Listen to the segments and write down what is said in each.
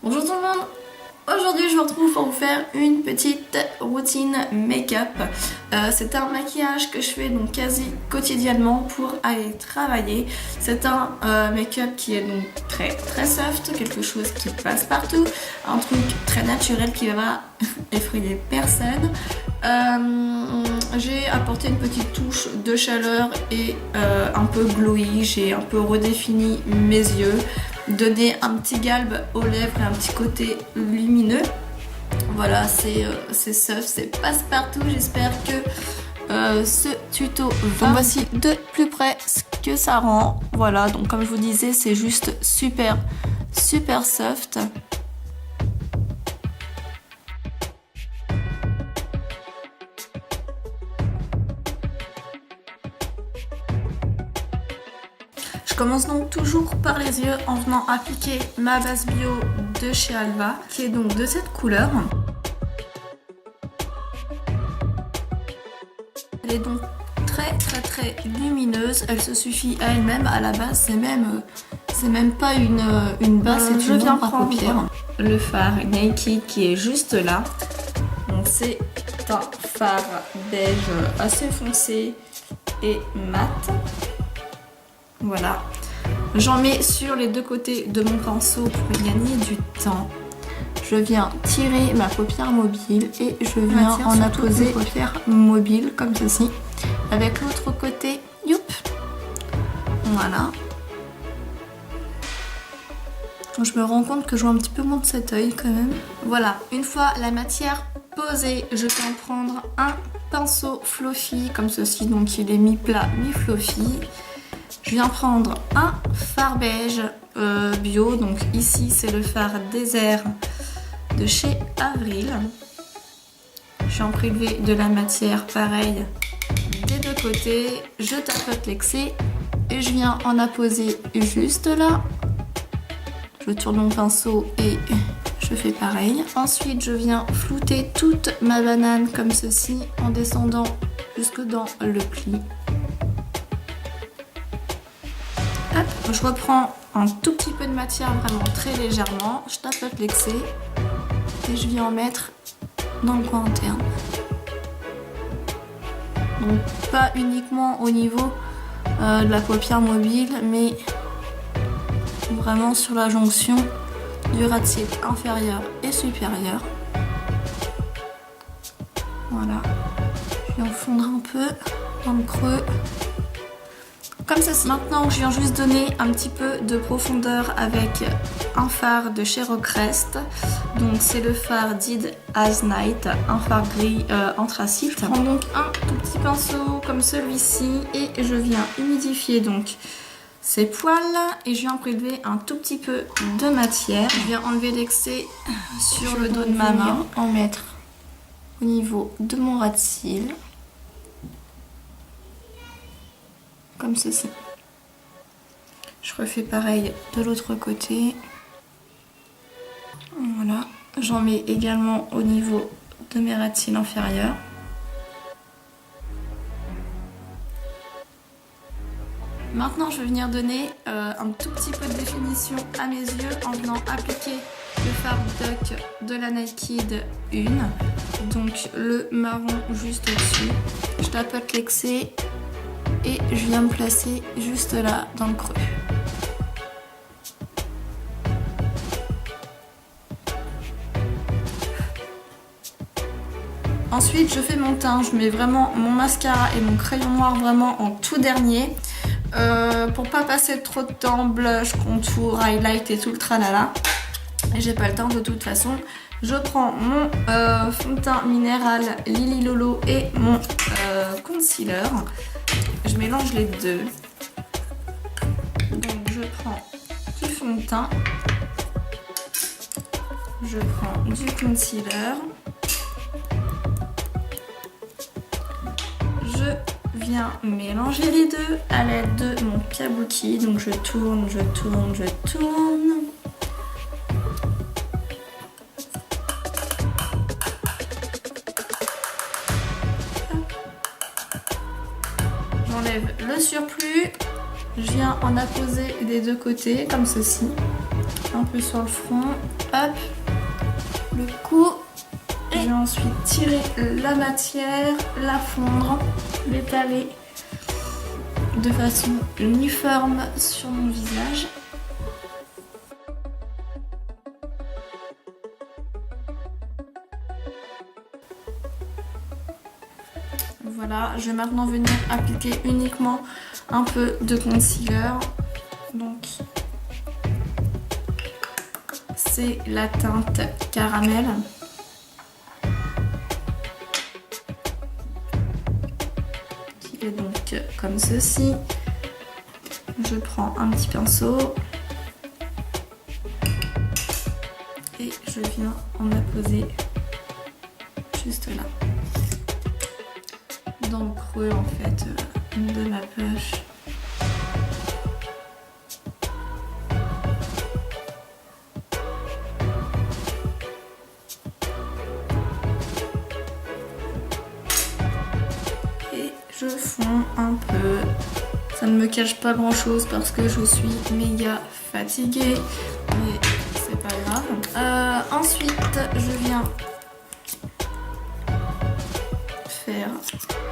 Bonjour tout le monde. Aujourd'hui je vous retrouve pour vous faire une petite routine make-up. C'est un maquillage que je fais donc quasi quotidiennement pour aller travailler. C'est un make-up qui est donc très soft, quelque chose qui passe partout, un truc très naturel qui va effrayer personne. J'ai apporté une petite touche de chaleur et un peu glowy, j'ai un peu redéfini mes yeux, donné un petit galbe aux lèvres et un petit côté lumineux. Voilà, c'est soft, c'est passe-partout. J'espère que ce tuto va. Donc voici de plus près ce que ça rend. Voilà, donc comme je vous disais, c'est juste super soft. Je commence donc toujours par les yeux en venant appliquer ma base bio de chez Alba, qui est donc de cette couleur. Elle est donc très lumineuse, elle se suffit à elle-même. À la base, c'est même pas une base, c'est une ombre à paupières. Le fard Naked qui est juste là. Donc c'est un fard beige assez foncé et mat. Voilà, j'en mets sur les deux côtés de mon pinceau pour gagner du temps. Je viens tirer ma paupière mobile et je viens en apposer ma paupière mobile comme ceci. Avec l'autre côté, youp. Voilà. Je me rends compte que je vois un petit peu moins de cet œil quand même. Voilà, une fois la matière posée, je viens prendre un pinceau fluffy comme ceci. Donc il est mi-plat, mi-fluffy. Je viens prendre un fard beige bio, donc ici c'est le fard désert de chez Avril. Je viens prélever de la matière pareil des deux côtés, je tapote l'excès et je viens en apposer juste là. Je tourne mon pinceau et je fais pareil. Ensuite je viens flouter toute ma banane comme ceci en descendant jusque dans le pli. Hop, je reprends un tout petit peu de matière, vraiment très légèrement, je tapote l'excès et je viens en mettre dans le coin interne. Donc pas uniquement au niveau de la paupière mobile, mais vraiment sur la jonction du ras de cils inférieur et supérieur. Voilà, je viens fondre un peu dans le creux. Comme ceci. Maintenant, je viens juste donner un petit peu de profondeur avec un fard de chez Rockrest. Donc c'est le fard Did as Night, un fard gris anthracite. Je prends donc un tout petit pinceau comme celui-ci et je viens humidifier donc ces poils et je viens prélever un tout petit peu de matière. Je viens enlever l'excès sur le dos de ma main, en mettre au niveau de mon ras de cils. Comme ceci. Je refais pareil de l'autre côté. Voilà. J'en mets également au niveau de mes ras de cils inférieurs. Maintenant, je vais venir donner un tout petit peu de définition à mes yeux en venant appliquer le fard Duck de la Naked 1. Donc le marron juste au-dessus. Je tapote l'excès. Et je viens me placer juste là dans le creux. Ensuite je fais mon teint, je mets vraiment mon mascara et mon crayon noir vraiment en tout dernier. Pour pas passer trop de temps, blush, contour, highlight et tout le tralala. Et j'ai pas le temps de toute façon. Je prends mon fond de teint minéral Lily Lolo et mon concealer. Je mélange les deux. Donc je prends du fond de teint. Je prends du concealer. Je viens mélanger les deux à l'aide de mon kabuki. Donc je tourne. j'enlève le surplus. Je viens en apposer des deux côtés, comme ceci. Un peu sur le front. Hop. Le cou. Et je vais ensuite tirer la matière, la fondre, l'étaler de façon uniforme sur mon visage. Voilà, je vais maintenant venir appliquer uniquement un peu de concealer. Donc, c'est la teinte caramel. Qui est donc comme ceci. Je prends un petit pinceau. Et je viens en apposer juste là. Dans le creux en fait de ma poche. Et je fonds un peu. Ça ne me cache pas grand chose parce que je suis méga fatiguée, mais c'est pas grave. Ensuite je viens faire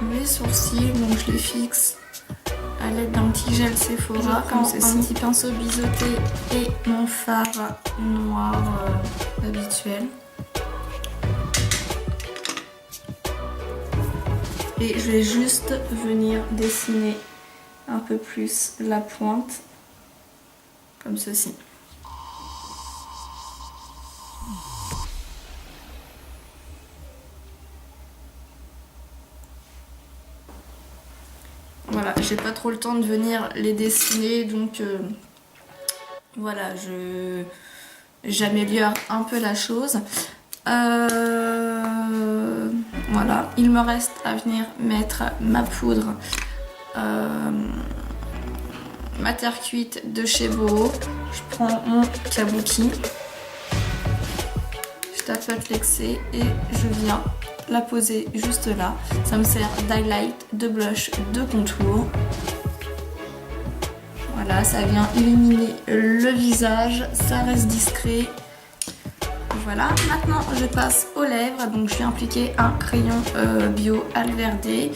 mes sourcils, donc je les fixe à l'aide d'un petit gel Sephora comme ceci. Un petit pinceau biseauté et mon fard noir habituel. Et je vais juste venir dessiner un peu plus la pointe comme ceci. Voilà, j'ai pas trop le temps de venir les dessiner, donc voilà, j'améliore un peu la chose. Voilà, il me reste à venir mettre ma poudre, ma terre cuite de chez Boho. Je prends mon kabuki, je tapote l'excès et je viens la poser juste là. Ça me sert d'highlight, de blush, de contour. Voilà, ça vient illuminer le visage, ça reste discret. Voilà, maintenant je passe aux lèvres, donc je vais appliquer un crayon bio Alverde.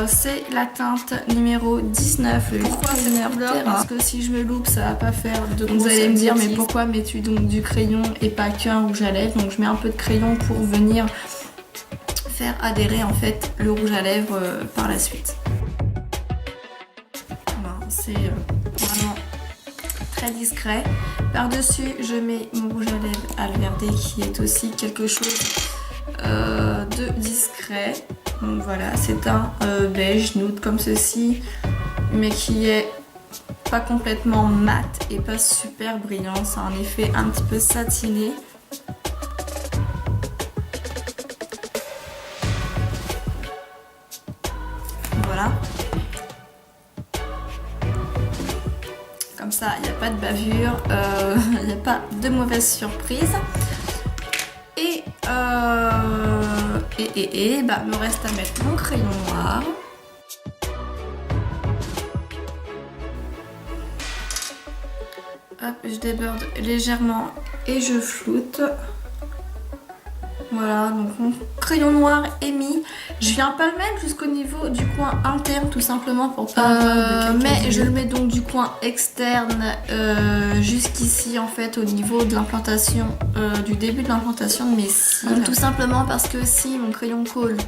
C'est la teinte numéro 19. Pourquoi cette couleur? Parce que si je me loupe, ça va pas faire de grosses. Vous allez me dire, mais pourquoi mets-tu donc du crayon et pas qu'un rouge à lèvres? Donc je mets un peu de crayon pour venir faire adhérer en fait le rouge à lèvres par la suite. Voilà, c'est vraiment très discret. Par-dessus, je mets mon rouge à lèvres Alverde qui est aussi quelque chose de discret. Donc voilà, c'est un beige nude comme ceci, mais qui est pas complètement mat et pas super brillant. Ça a un effet un petit peu satiné. Voilà. Comme ça, il n'y a pas de bavure, il n'y a pas de mauvaise surprise. Et bah, me reste à mettre mon crayon noir. Hop, je déborde légèrement et je floute. Voilà, donc mon crayon noir est mis. Je viens pas le mettre jusqu'au niveau du coin interne tout simplement pour pas avoir de mais je le mets donc du coin externe jusqu'ici en fait au niveau de l'implantation, du début de l'implantation de mes cils. Tout simplement parce que si mon crayon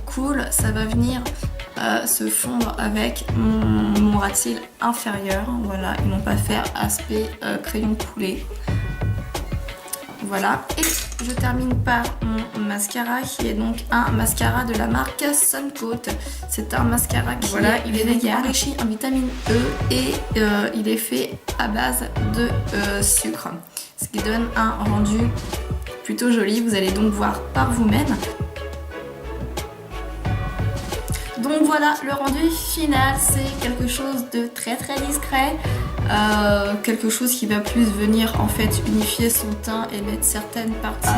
coule, ça va venir se fondre avec mon ras de cils inférieur. Voilà, ils n'ont pas faire aspect crayon coulé. Voilà, et je termine par mon mascara qui est donc un mascara de la marque Suncoat. C'est un mascara qui est enrichi en vitamine E et il est fait à base de sucre, ce qui donne un rendu plutôt joli. Vous allez donc voir par vous-même. Donc voilà, le rendu final, c'est quelque chose de très très discret, quelque chose qui va plus venir en fait unifier son teint et mettre certaines parties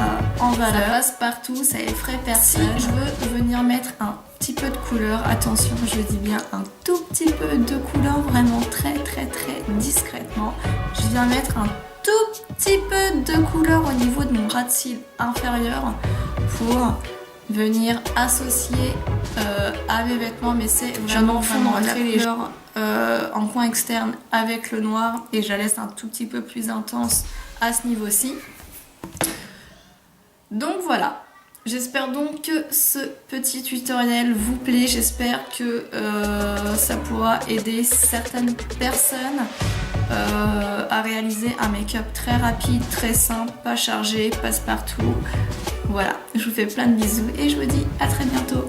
en valeur. Ça passe partout, ça effraie personne. Si je veux venir mettre un petit peu de couleur. Attention, je dis bien un tout petit peu de couleur, vraiment très discrètement. Je viens mettre un tout petit peu de couleur au niveau de mon ras de cils inférieur pour venir associer à mes vêtements, mais c'est vraiment très léger en coin externe avec le noir, et je la laisse un tout petit peu plus intense à ce niveau-ci. Donc voilà, j'espère donc que ce petit tutoriel vous plaît, j'espère que ça pourra aider certaines personnes à réaliser un make-up très rapide, très simple, pas chargé, passe-partout. Voilà, je vous fais plein de bisous et je vous dis à très bientôt.